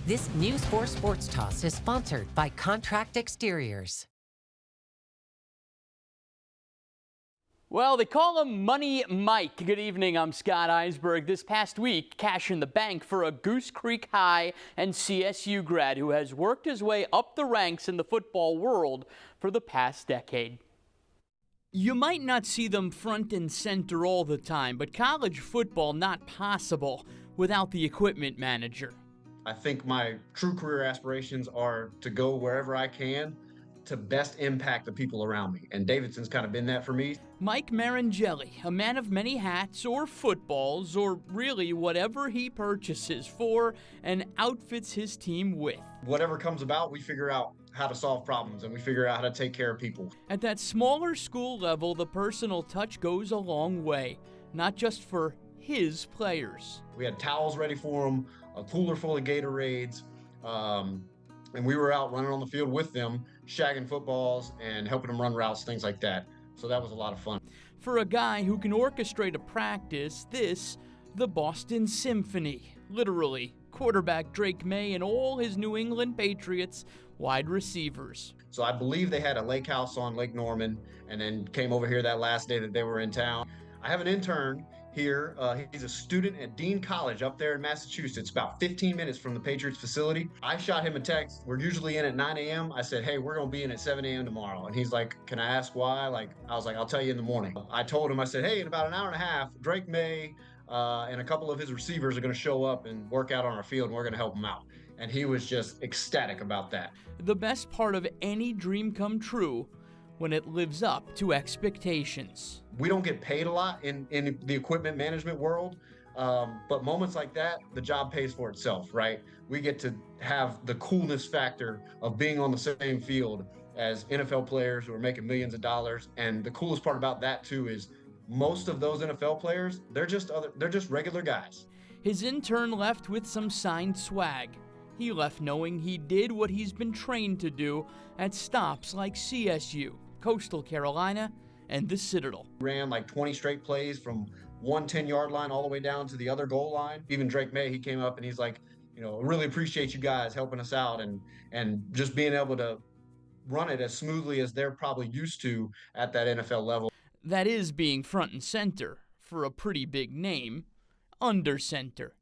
This News 4 Sports Toss is sponsored by Contract Exteriors. Well, they call him Money Mike. Good evening, I'm Scott Eisberg. This past week, cash in the bank for a Goose Creek High and CSU grad who has worked his way up the ranks in the football world for the past decade. You might not see them front and center all the time, but college football not possible without the equipment manager. I think my true career aspirations are to go wherever I can to best impact the people around me. And Davidson's kind of been that for me. Mike Marangelli, a man of many hats or footballs or really whatever he purchases for and outfits his team with. Whatever comes about, we figure out how to solve problems and we figure out how to take care of people. At that smaller school level, the personal touch goes a long way, not just for his players. We had towels ready for them, a cooler full of Gatorades, and we were out running on the field with them, shagging footballs and helping them run routes, things like that. So that was a lot of fun. For a guy who can orchestrate a practice, the Boston Symphony, literally, quarterback Drake May and all his New England Patriots wide receivers. So I believe they had a lake house on Lake Norman and then came over here that last day that they were in town. I have an intern here. He's a student at Dean College up there in Massachusetts, about 15 minutes from the Patriots facility. I shot him a text. We're usually in at 9 a.m. I said, hey, we're going to be in at 7 a.m. tomorrow. And he's like, can I ask why? I was like, I'll tell you in the morning. I told him, I said, hey, in about an hour and a half, Drake May and a couple of his receivers are going to show up and work out on our field, and we're going to help them out. And he was just ecstatic about that. The best part of any dream come true, when it lives up to expectations. We don't get paid a lot in the equipment management world, but moments like that, the job pays for itself, right? We get to have the coolness factor of being on the same field as NFL players who are making millions of dollars. And the coolest part about that too is most of those NFL players, they're just regular guys. His intern left with some signed swag. He left knowing he did what he's been trained to do at stops like CSU, Coastal Carolina, and the Citadel. Ran like 20 straight plays from one 10-yard line all the way down to the other goal line. Even Drake May, he came up and he's like, really appreciate you guys helping us out and just being able to run it as smoothly as they're probably used to at that NFL level. That is being front and center for a pretty big name, under center.